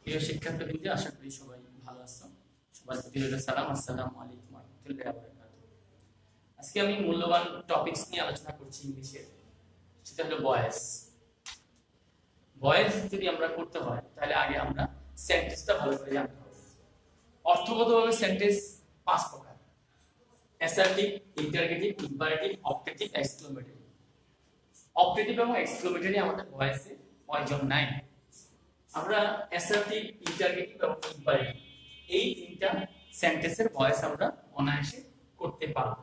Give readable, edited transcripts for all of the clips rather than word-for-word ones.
প্রিয় শিক্ষার্থীবৃন্দ, আশা করি সবাই ভালো আছো। সবার প্রতি রইল সালাম। আসসালামু আলাইকুম ওয়া রাহমাতুল্লাহি ওয়া বারাকাতুহু। আজকে আমি মূল্যবান টপিকস নিয়ে আলোচনা করছি ইংলিশের, সেটা হলো ভয়েস। ভয়েস যদি আমরা করতে হয় তাহলে আগে আমরা সেন্টেন্সটা ভালো করে জানতে হবে। অর্থগতভাবে সেন্টেন্স পাঁচ প্রকার: assertive, interrogative, imperative, objective, exclamatory. Objective এবং এক্সক্লেমেটরি আমাদের ভয়েসে প্রয়োজন নাই। আমরা অ্যাসার্টিভ, ইন্টারগেটিভ এবং ইম্পারেটিভ এই তিনটা সেন্টেন্সের ভয়েস আমরা অনায়াসে করতে পারব।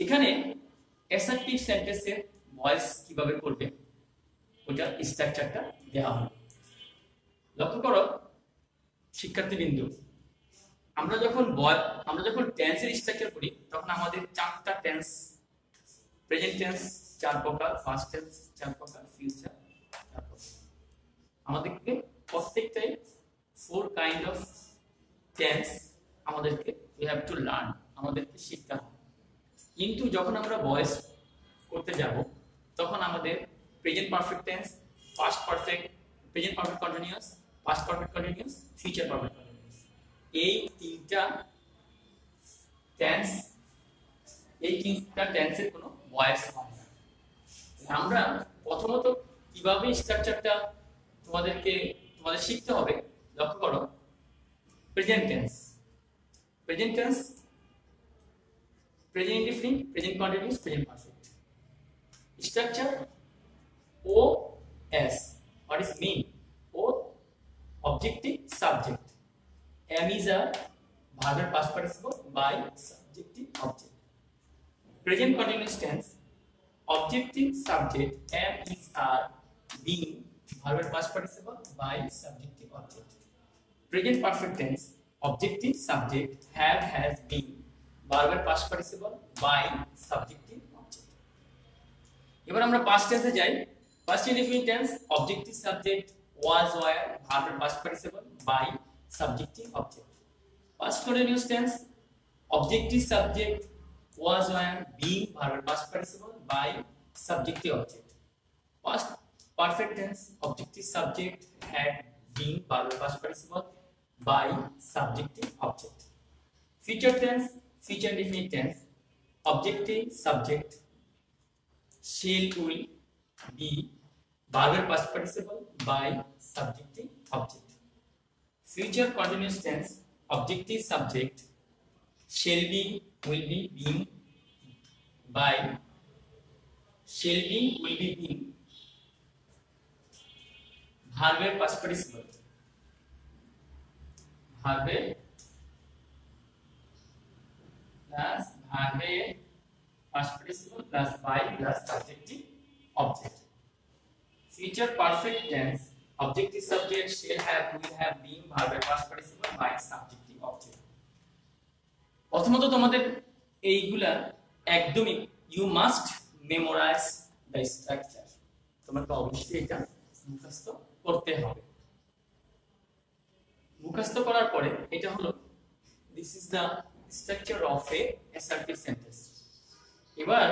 এখানে অ্যাসার্টিভ সেন্টেন্সের ভয়েস কিভাবে করবে ওটা স্ট্রাকচারটা দেওয়া হলো। লক্ষ্য করো শিক্ষার্থীবৃন্দ, আমরা যখন টেন্সের স্ট্রাকচার করি তখন আমাদের চারটা টেন্স, প্রেজেন্ট টেন্স চার প্রকার, ফার্স্ট টেন্স চার প্রকার, ফিউচার চার প্রকার। আমাদেরকে প্রত্যেকটাই ফোর কাইন্ড অফ টেন্স আমাদেরকে we have to learn, আমাদেরকে শিখতে হবে। কিন্তু যখন আমরা ভয়েস করতে যাব তখন আমাদের present perfect tense, past perfect, present perfect continuous, past perfect continuous, future perfect continuous, এই তিনটা টেন্সের কোনো ভয়েস হয় না। আমরা প্রথমত কিভাবে স্ট্রাকচারটা তোমাদের শিখতে হবে। লক্ষ্য করো, present tense, present indefinite, present continuous, present perfect. Structure ও S, what is mean? O, objective, subject. M is a verb past participle by subjective object. Present continuous tense, objective subject, M is a being, verb past participle by subjective object. Present perfect tense, objective subject, have, has, been, verb past participle by subjective object. এবার আমরা past tense এ যাই। Past indefinite tense, objective subject, was, were, verb past participle by subjective object. Past continuous tense, objective subject, was, were, being, verb past participle by subjective object. Past perfect tense, objective subject, had, been, verb past participle by subjective object. Future tense, future indefinite tense, objective subject, shall, will, be, verb past participle by subjective object. Future continuous tense, objective subject, shall be, will be, being, by shall be, will be, being, verb past participle, verb plus verb past participle plus by plus subjective object. Future perfect tense, objective subject, shall have, will have, been, verb past participle by subjective object. প্রথমত তোমাদের এইগুলা একদমই you must memorize the structure, তোমাকে অবশ্যই এটা মুখস্থ করতে হবে। মুখস্থ করার পরে এটা হলো this is the structure of a assertive sentence. এবার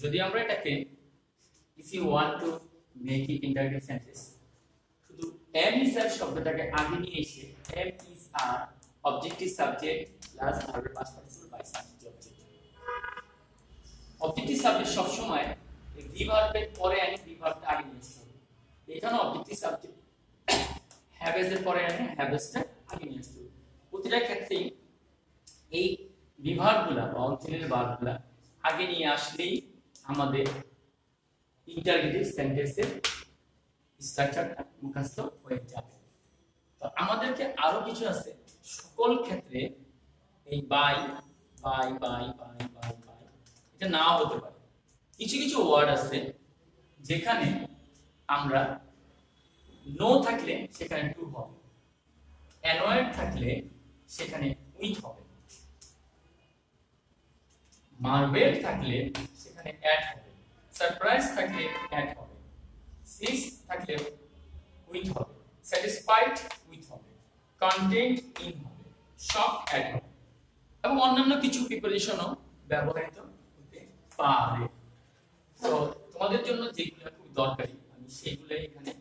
যদি আমরা এটাকে if you want to make it interrogative sentence, শুধু am is a শব্দটাকে আগে নিয়ে এসে am is a objective subject plus verb past participle by subjective object. objective subject সব সময় এই verb এর পরে আনি, verb টা আগে নিয়ে আসতে হবে। এখানে objective subject have এর পরে আনি, have টা আগে নিয়ে আসতে হবে। প্রতিটা ক্ষেত্রেই এই বিভাগগুলা বা অক্সিলারি ভার্বগুলা আগে নিয়ে আসলেই আমাদের ইন্টারগেটিভ সেন্টেন্সের স্ট্রাকচারটা মুখস্থ হয়ে যাবে। তো আমাদেরকে আরো কিছু আছে, সকল ক্ষেত্রে এই bye bye bye bye bye bye এটা নাও হতে পারে। কিছু কিছু ওয়ার্ড আছে যেখানে আমরা নো থাকলে সেখানে টু হবে, অ্যানয়েড থাকলে সেখানে উইথ হবে, মার্ভেল থাকলে সেখানে অ্যাড হবে, সারপ্রাইজ থাকলে অ্যাড হবে, সিস থাকলে উইথ হবে, স্যাটিসফাইড উইথ হবে, কন্টেন্ট ইন হবে, শক অ্যাড হবে এবং অন্যান্য কিছু প্রিপোজিশনও ব্যবহৃত হতে পারে। তো তোমাদের জন্য যেগুলো খুব দরকারি আমি সেগুলোই এখানে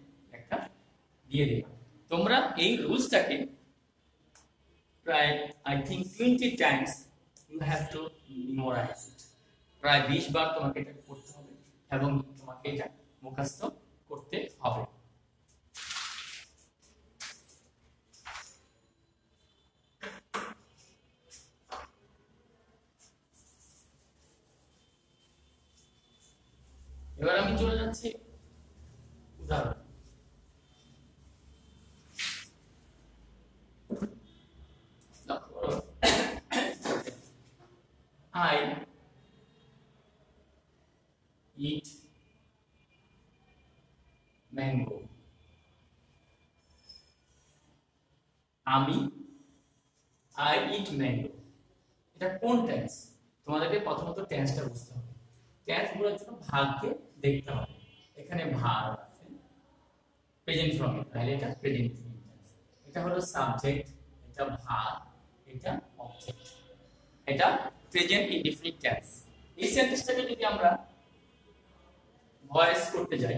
দিয়ে দেবে। তোমরা এই রুলসটাকে প্রায় I think 20 times you have to memorize it. প্রায় 20 বার তোমাকে এটা করতে হবে এবং তোমাকে এটা মুখস্থ করতে হবে। এবার আমি চলে যাচ্ছি উদাহরণ। I eat mango. আমি I eat mango. এটা কোন টেন্স? তোমাদেরকে প্রথমত টেন্সটা বুঝতে হবে। টেন্স বোঝার জন্য ভাগকে দেখতে হবে। এখানে ভাগ আছে প্রেজেন্ট ফর্ম, তাহলে এটা প্রেজেন্ট টেন্স। এটা হলো সাবজেক্ট, এটা ভাগ, এটা অবজেক্ট, এটা প্রেজেন্ট ইনডিফিনিট টেন্স। এই সেন্টেন্সটাকে যদি আমরা ভয়েস করতে যাই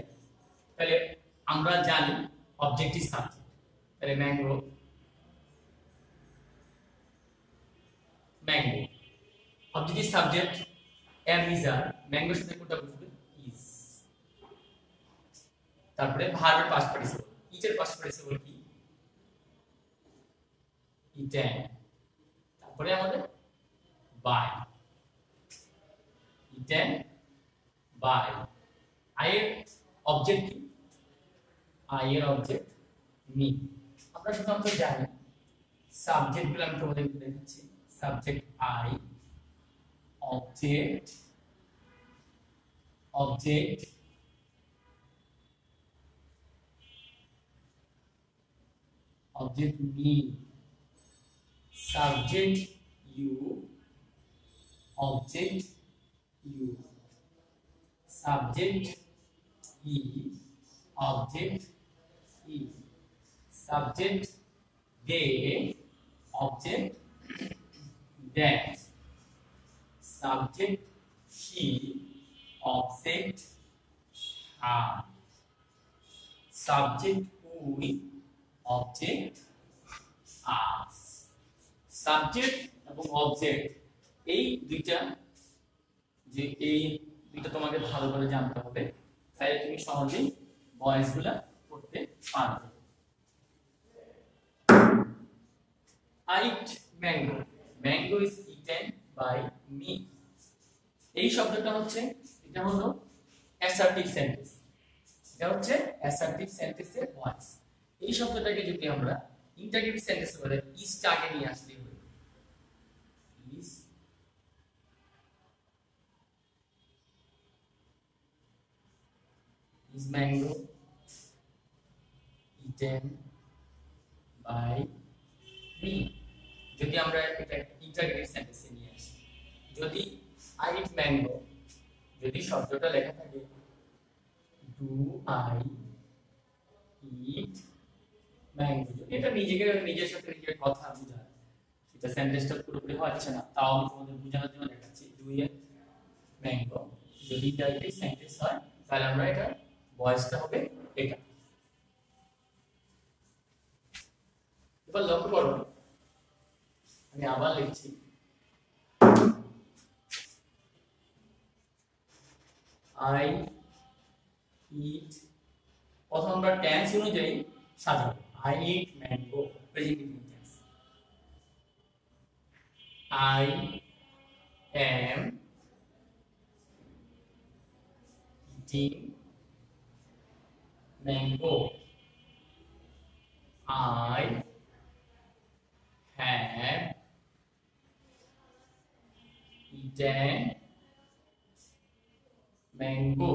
তাহলে আমরা জানি অবজেক্টিভ সাবজেক্ট, তাহলে mango, mango objective subject am is are, ম্যাঙ্গোর সাথে কোনটা বুঝবে? ইজ। তারপরে ভার্বের পাস্ট পার্টিসিপল, ইটের পাস্ট পার্টিসিপল কি? ইটেন। তারপরে আমাদের বাই, ইটেন বাই। আই এর অবজেক্ট কি? আই এর অবজেক্ট মি। আমরা সাধারণত জানি সাবজেক্ট গুলো আমি তোমাদের দেখাচ্ছি। Subject I, object object object me, subject you, object you, subject he, object he, subject they, object that, subject she, object her, subject we, object us। Subject এবং object এই দুইটা তোমাকে ভালো করে জানতে হবে, তাহলে তুমি সহজেই ভয়েসগুলো করতে পারবে। I eat mango. Mango is eaten by me. এই শব্দটা হচ্ছে, এটা হলো অ্যাসার্টিভ সেন্টেন্স, এটা হচ্ছে অ্যাসার্টিভ সেন্টেন্সের ভয়েস। এই শব্দটাকে যদি আমরা ইন্টারগেটিভ সেন্টেন্স বলে ইজটা আগে নিয়ে আসলেই হবে। Is mango eaten by me? যদি আমরা এটা ইন্টারগেটিভ সেন্টেন্সে নিয়ে আসি, যদি I eat mango, যদি শব্দটা লেখা থাকে do I eat mango, যদি এটা নিজের সাথে নিজের কথা বোঝায়, সেটা সেন্টেন্সটা পুরোপুরি হচ্ছে না, তাও আমি তোমাদের বোঝানোর জন্য দেখাচ্ছি do I eat mango। যদি ইন্টারগেটিভ সেন্টেন্স হয় তাহলে আমরা এটা ভয়েসটা হবে এটা। এবার লক্ষ্য করো, আমি আবার লিখছি I eat, প্রথম আমরা টেন্স অনুযায়ী সাজাবো। I eat mango, present tense. I am eating mango. I have eaten mango.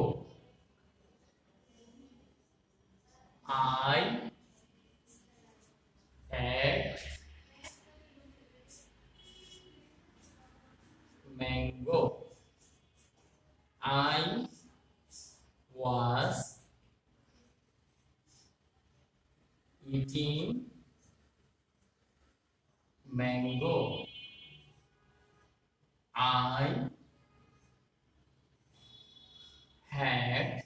I had mango. I was eating mango. I had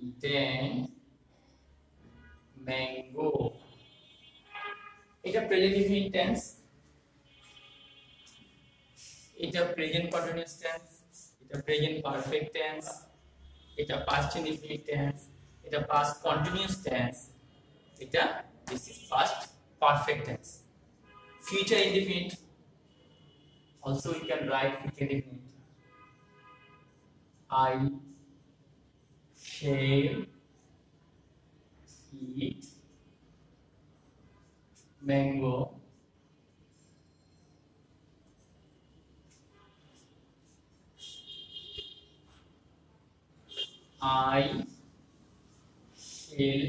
eaten mango. এটা প্রেজেন্ট ইনফিনিট টেন্স, এটা প্রেজেন্ট কন্টিনিউয়াস টেন্স, এটা present perfect tense, এটা past indefinite tense, এটা past continuous tense, এটা this is past perfect tense. Future indefinite, also you can write future indefinite. I shall eat mango I shall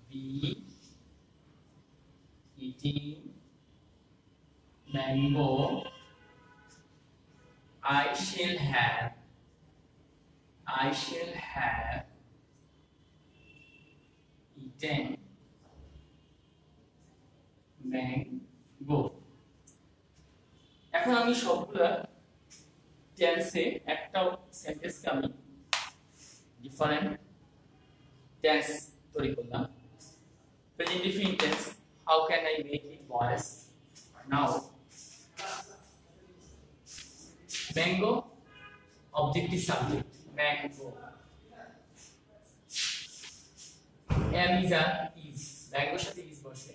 be eating mango. I shall have eaten mango. এখন আমি সবগুলা টেন্সে একটা সেন্টেন্সকে আমি different tense তৈরি করলাম. Present indefinite tense, how can I make it voice? Now mango, objective subject, mango. Am is a is, mango সাথে is বসে,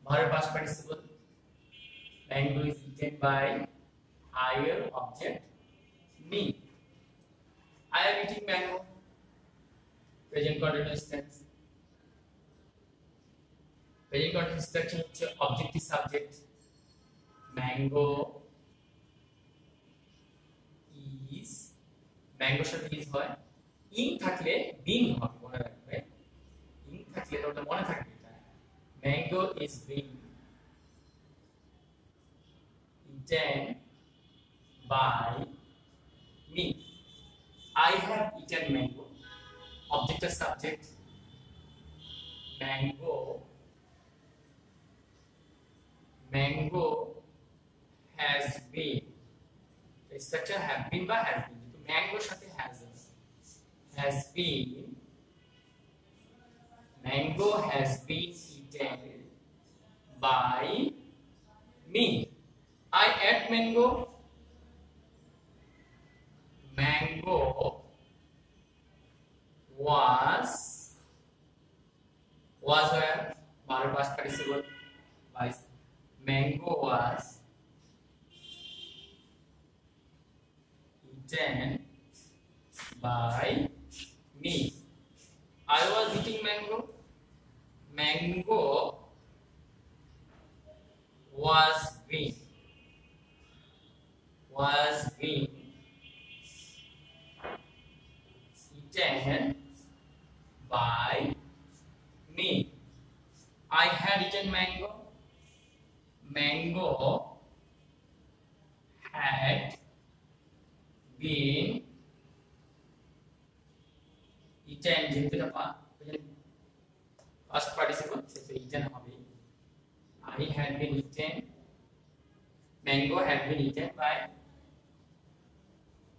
verb past participle. Mango is eaten by higher object me. I am eating mango, present continuous tense. Present continuous structure হচ্ছে objective subject, mango is, mango সাথে is হয়, in থাকলে being হবে, মনে রাখবে, in থাকলে তো ওটা মনে থাকবে, এটা mango is being eaten by me. I have eaten mango, object or subject, mango has been, the structure have been by has been, so mango সাথে has been, mango has been eaten by me. I ate mango, mango was where, verb past participle, by mango was eaten by me. I was eating mango, mango was being eaten by me. I had eaten mango, mango had been eaten, যেহেতু এটা past participle সেটা eaten হবে. I had been eaten, mango had been eaten by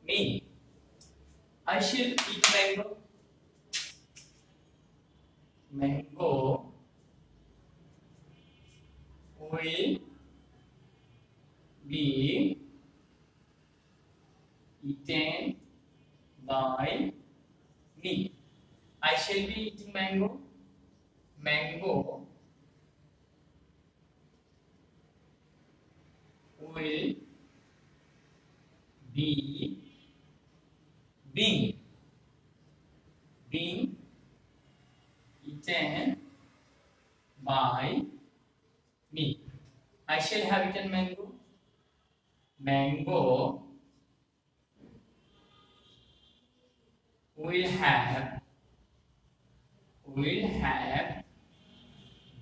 me. I shall eat mango, mango will be eaten by me. I shall be eating mango, mango will be being eaten by me. I shall have eaten mango, mango will have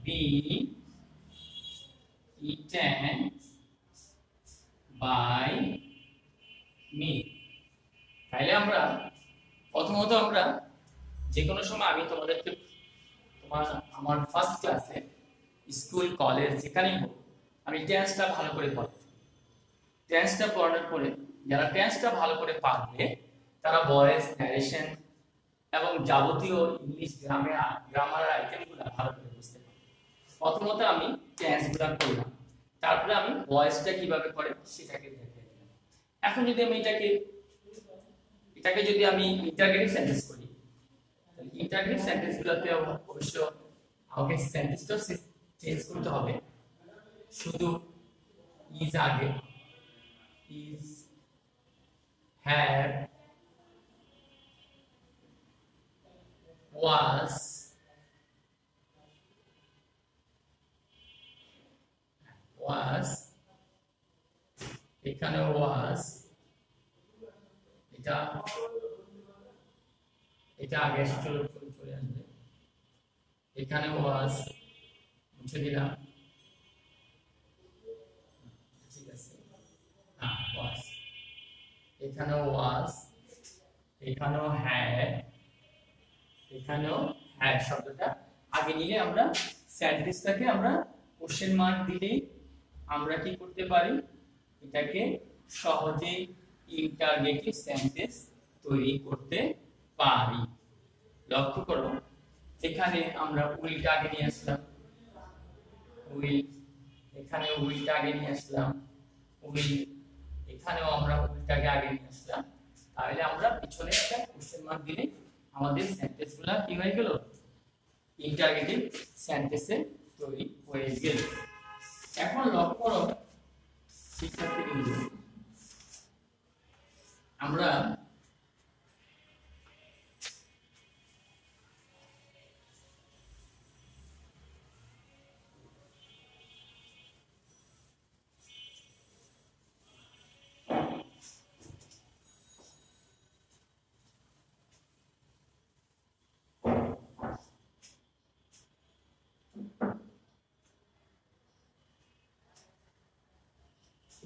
been eaten by me. তাইলে আমরা প্রথমত আমরা যে কোনো সময়, আমি তোমাদেরকে আমার ফার্স্ট ক্লাসে স্কুল কলেজ যেখানেই হোক আমি টেন্সটা ভালো করে পড়াই। টেন্সটা পড়ানোর পরে যারা টেন্সটা ভালো করে পারবে তারা ভয়েস, ন্যারেশন এবং যাবতীয় ইংলিশ গ্রামার আইটেমগুলো ভালো করে বুঝতে পারে। প্রথমত আমি টেন্সগুলো করলাম, তারপরে আমি ভয়েসটা কিভাবে করে সেটাকে দেখিয়ে দিলাম। এখন যদি আমি এটাকে যদি আমি ইন্টারগেটিভ সেন্টেন্স করি, তাহলে ইন্টারগেটিভ সেন্টেন্সগুলোতে অবশ্য আমাকে সেন্টেন্সটা চেঞ্জ করতে হবে। শুধু ইজ আগে, ইজ, হ্যাড, was, এখানে was, এটা আগে চলে আসবে। এখানে was মুছে দিলাম, ঠিক আছে, was, এখানেও was, এখানেও had, এখানেও হ্যাড শব্দটা আগে নিলে আমরা সেন্টেন্সটাকে আমরা কোশ্চেন মার্ক দিলে আমরা কি করতে পারি, এটাকে সহজেই ইন্টারগেটিভ সেন্টেন্স তৈরি করতে পারি। লক্ষ্য করো, এখানে আমরা উইলটা আগে নিয়ে আসলাম, উইল, এখানে উইলটা আগে নিয়ে আসলাম, উইল, এখানেও আমরা উইলটাকে আগে নিয়ে আসলাম। তাহলে আমরা পিছনে একটা কোশ্চেন মার্ক দিলে আমাদের সেন্টেন্সগুলো কি হয়ে গেল, ইন্টারগেটিভ সেন্টেন্সে তৈরি হয়ে গেল। এখন লক্ষ্য করো শিক্ষার্থীবৃন্দ, আমরা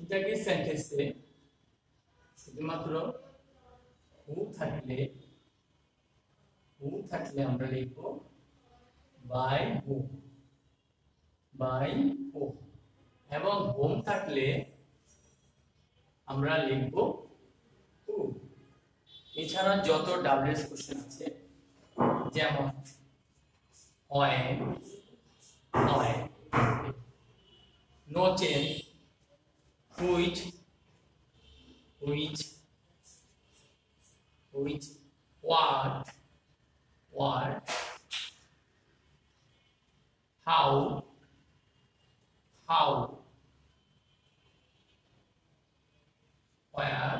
ইন্টারগেটিভ সেন্টেন্সে শুধুমাত্র হু থাকলে আমরা লিখব বাই হু, বাই হু, এবং হোম থাকলে আমরা লিখব হু। এছাড়া যত ডাব্লিউএস কোশ্চেন আছে, যেমন when, no change, which, what, how, where,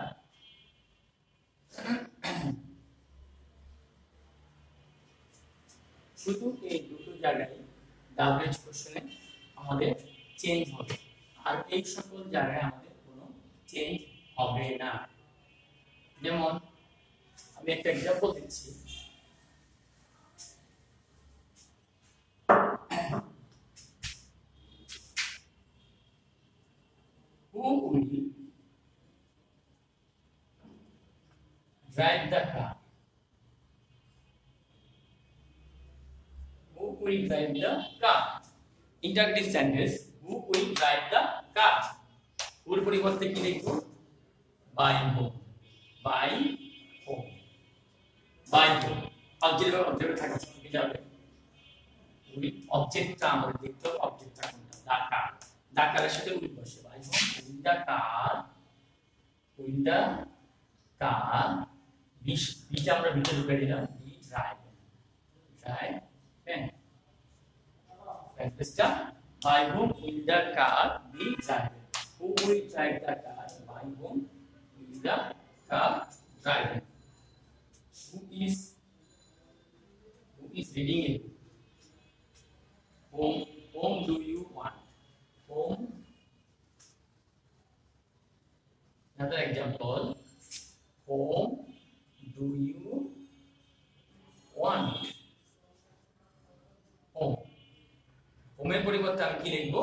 শুধু এই দুটো জায়গায় ডাব্লিউএইচ কোশ্চেনে আমাদের চেঞ্জ হবে, আর এই সকল জায়গায় আমাদের কোনো চেঞ্জ হবে না। যেমন আমি একটা एग्जांपल দিচ্ছি, who will drive the car, who will drive the car, interrogative sentence who will drive the car, ওর পরিবর্তে কি লিখব, by whom, by whom, by whom, object থাকছে কি যাবে, ওই অবজেক্টটা আমাদের দেখতে হবে, অবজেক্টটা কোনটা, দা কার, দা কারের সাথে উইল বসে, by whom will the car, will the car, beta আমরা বিটা ঢুকে দিলাম, be driven, সেন্টেন্সটা by whom will the car be driven, who will drive the car, by whom will the car driven, who is reading it, whom do you want, whom, another example, whom do you want, whom, হোমের পরিবর্তে আমি কি লিখব,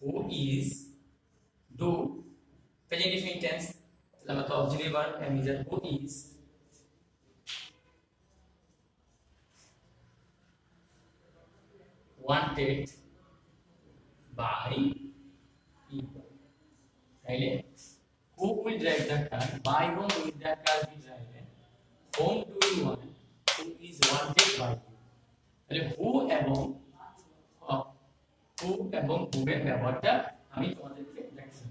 who is, do, present definite tense, তাহলে আমরা তো auxiliary verb am is, who is wanted by people, তাইলে who will will drive the car? By whom will the car be driven? Whom do you want? Who is wanted by you? তাহলে who এবং whom এর ব্যবহারটা আমি তোমাদেরকে দেখাচ্ছি।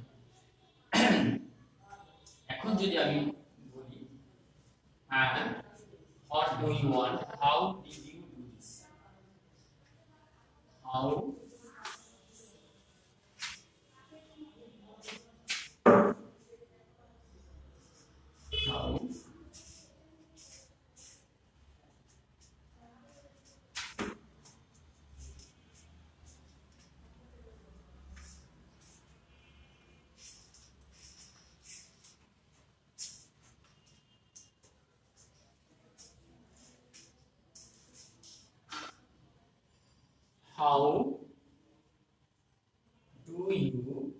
এখন যদি আমি বলি and what do you want? How did you do this? How how do you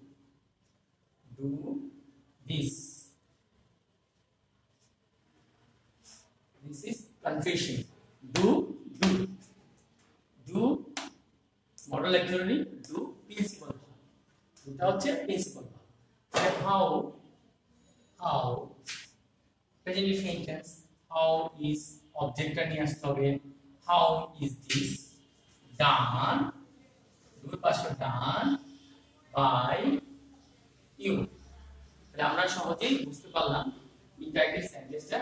do this? This is confession. Do model auxiliary, do principal. এটা হচ্ছে principal. How present infinite tense. How is object টা নিয়ে আসতে হবে। How is this done? দুই পাশে done by you. তাহলে আমরা সহজেই বুঝতে পারলাম ইন্টারেক্টিভ সেন্টেন্সটা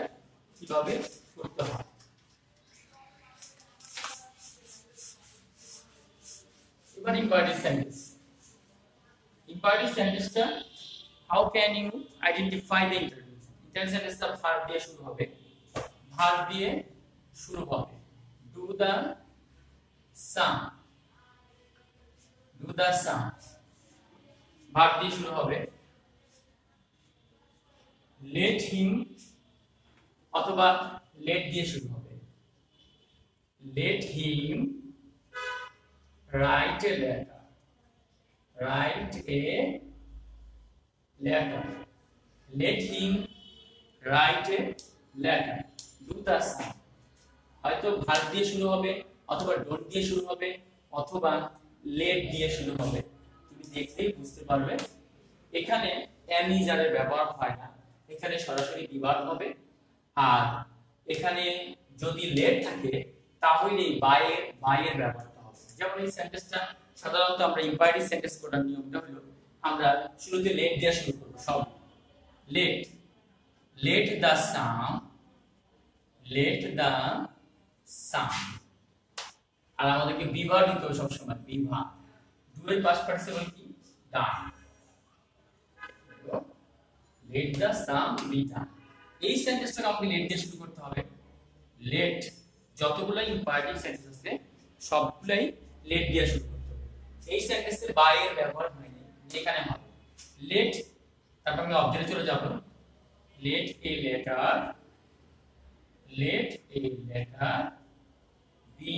কিভাবে করতে হয়। এবার ইম্পারেটিভ সেন্টেন্স। ইম্পারেটিভ সেন্টেন্সটা how can you identify the interactive? Interactive সেন্টেন্সটা ভার্ব দিয়ে শুরু হবে। ভার্ব দিয়ে শুরু হবে। Do the same, do the same verb দিয়ে শুরু হবে। লেট হিম অথবা লেট দিয়ে শুরু হবে। Let him write a letter, write a letter. Let him write a letter. Do the same. হয়তো ভার্ব দিয়ে শুরু হবে অথবা ডোন্ট দিয়ে শুরু হবে অথবা লেট দিয়ে শুরু হবে। তুমি দেখলেই বুঝতে পারবে এখানে am is এর ব্যবহার হয় না, এখানে সরাসরি বিভার্ব হবে। আর এখানে যদি লেট থাকে তাহলে বাই এর ব্যবহারটা হবে। যেমন এই সেন্টেন্সটা সাধারণত আমরা ইম্পারেটিভ সেন্টেন্স করার নিয়মটা হলো আমরা শুরুতে লেট দিয়ে শুরু করব। সব let the sum, let the sum. আর আমাদেরকে বিভার দিতে হবে সবসময়, বিভার। দুই পাস্ট পার্টিসিপল কি done. Let the sum be done. এই সেন্টেন্সটাকে আমাকে লেট দিয়ে শুরু করতে হবে। লেট যতগুলো ইম্পারেটিভ সেন্টেন্স আছে সবগুলাই লেট দিয়ে শুরু করতে হবে। এই সেন্টেন্সে বাই এর ব্যবহার হয়নি, যেখানে হবে লেট। তারপর আমি অবজেক্টে চলে যাব। Let a letter, let a letter be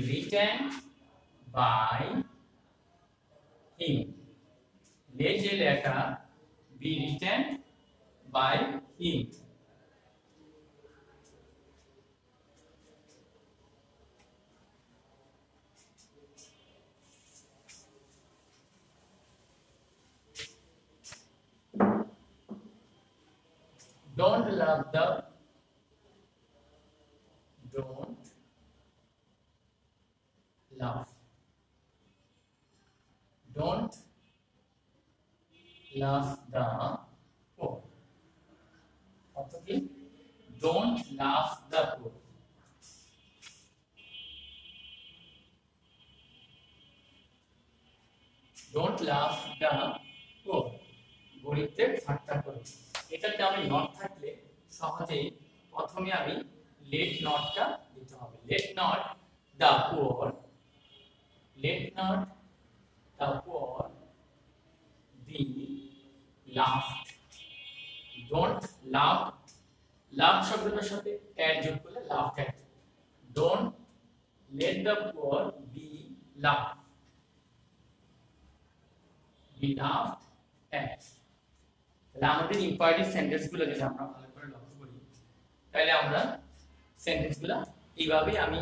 written by him. Let a letter be written by him. Don't laugh the don't laugh. Don't laugh the poor. Okay? Don't laugh the poor. Don't laugh the poor. গরিবদের ঠাট্টা করো। এটাতে আমি not থাকলে সহজেই প্রথমে আমি late নটটা দিতে হবে। Let not the poor, let not the poor be laughed. Don't laugh, laugh শব্দটার সাথে অ্যাড যোগ করলে laugh add. Don't let the poor be laugh, be laughed at. তাহলে আমাদের ইম্পারেটিভ সেন্টেন্সগুলো যদি আমরা ভালো করে লক্ষ্য করি তাহলে আমরা সেন্টেন্সগুলো এইভাবে আমি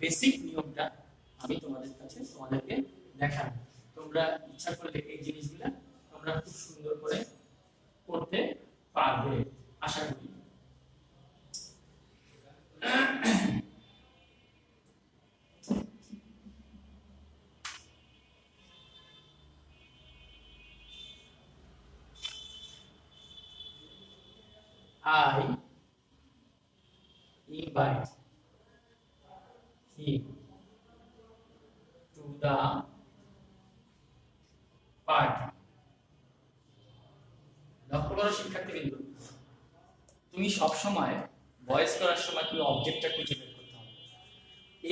বেসিক নিয়মটা আমি তোমাদেরকে দেখাবো। তোমরা তোমরা ইচ্ছা করলে এই জিনিসগুলো তোমরা খুব সুন্দর করে করতে পারবে আশা করি। I invite him to the party. লক্ষ্য করো শিক্ষার্থীবৃন্দ, তুমি সবসময় ভয়েস করার সময় তুমি অবজেক্টটা খুঁজে বের করতে হবে।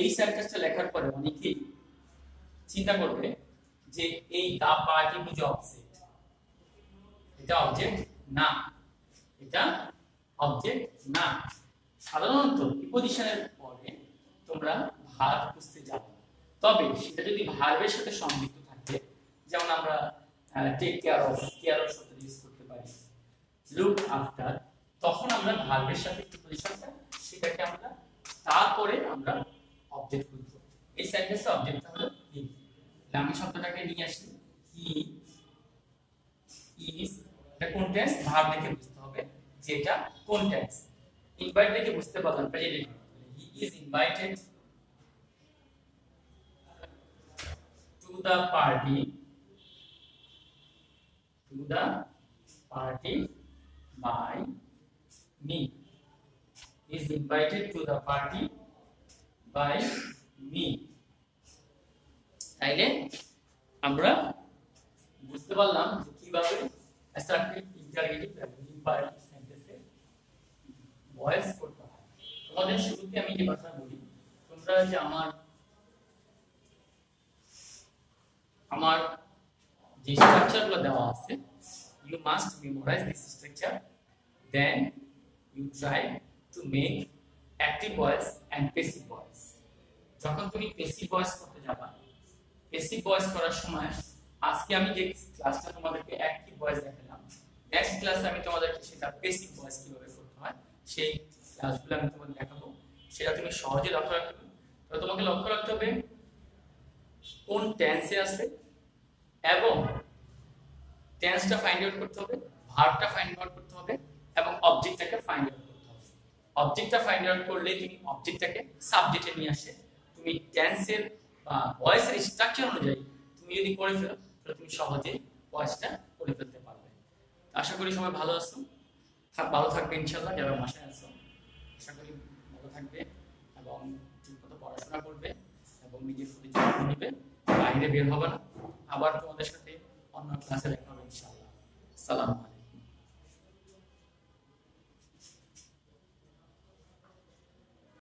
এই সেন্টেন্সটা লেখার পরে অনেকেই চিন্তা করবে যে এই দা পার্টি বুঝে অবজেক্ট, এটা অবজেক্ট না, এটা অবজেক্ট না। সাধারণত প্রিপজিশনের পরে তোমরা ভার্ব খুঁজতে যাবে, তবে সেটা যদি ভার্বের সাথে সংযুক্ত থাকে, যেমন আমরা টেক কেয়ার অফ শব্দ ইউজ করতে পারি, লুক আফটার, তখন আমরা ভার্বের সাথে প্রিপজিশনটা সেটাকে আমরা তারপরে আমরা অবজেক্ট খুঁজব। এই সেন্টেন্সে অবজেক্টটা হলো হি। আমি শব্দটাকে নিয়ে আসি, হি ইজ, এটা কোন টেন্স ভার্ব দেখে বুঝতে হবে যে এটা কোন টেন্স। ইনভাইট দেখে বুঝতে পারলাম present, he is invited to the party, by me, is invited to the party by me। তাইলে আমরা বুঝতে পারলাম যে কিভাবে অ্যাসার্টিভ, ইন্টারগেটিভ এবং ইম্পারেটিভ সেন্টেন্সে ভয়েস করতে হয়। তোমাদের শুরুতে আমি যে কথা বলি, তোমরা যে আমার যে স্ট্রাকচারগুলো দেওয়া আছে, you must memorize this structure, then you try to make active voice and passive voice। যখন তুমি passive voice করতে যাবা, passive voice করার সময় আজকে আমি যে ক্লাসটা তোমাদেরকে অ্যাক্টিভ ভয়েস দেখালাম, নেক্সট ক্লাসে আমি তোমাদেরকে সেটা passive voice কিভাবে করতে হয় সেই ক্লাসগুলো আমি তোমাদের দেখাবো। সেটা তুমি সহজে লক্ষ্য রাখতে হবে। তবে তোমাকে লক্ষ্য রাখতে হবে কোন টেন্সে আছে, এবং টেন্সটা ফাইন্ড আউট করতে হবে, ভার্বটা ফাইন্ড আউট করতে হবে, এবং অবজেক্টটাকে ফাইন্ড আউট করতে হবে। অবজেক্টটা ফাইন্ড আউট করলে তুমি অবজেক্টটাকে সাবজেক্টে নিয়ে আসে তুমি টেন্সের বা ভয়েসের স্ট্রাকচার অনুযায়ী তুমি যদি করে ফেলো, তাহলে তুমি সহজে ভয়েসটা করে ফেলতে পারবে। আশা করি সবাই ভালো আছো, ভালো থাকবে ইনশাআল্লাহ। যারা বাসায় আছো আশা করি ভালো থাকবে এবং ঠিকমতো পড়াশোনা করবে এবং নিজের প্রতি যত্ন নেবে, বাইরে বের হবে না। আবার তোমাদের সাথে অন্য ক্লাসে দেখা হবে ইনশাআল্লাহ। সালাম।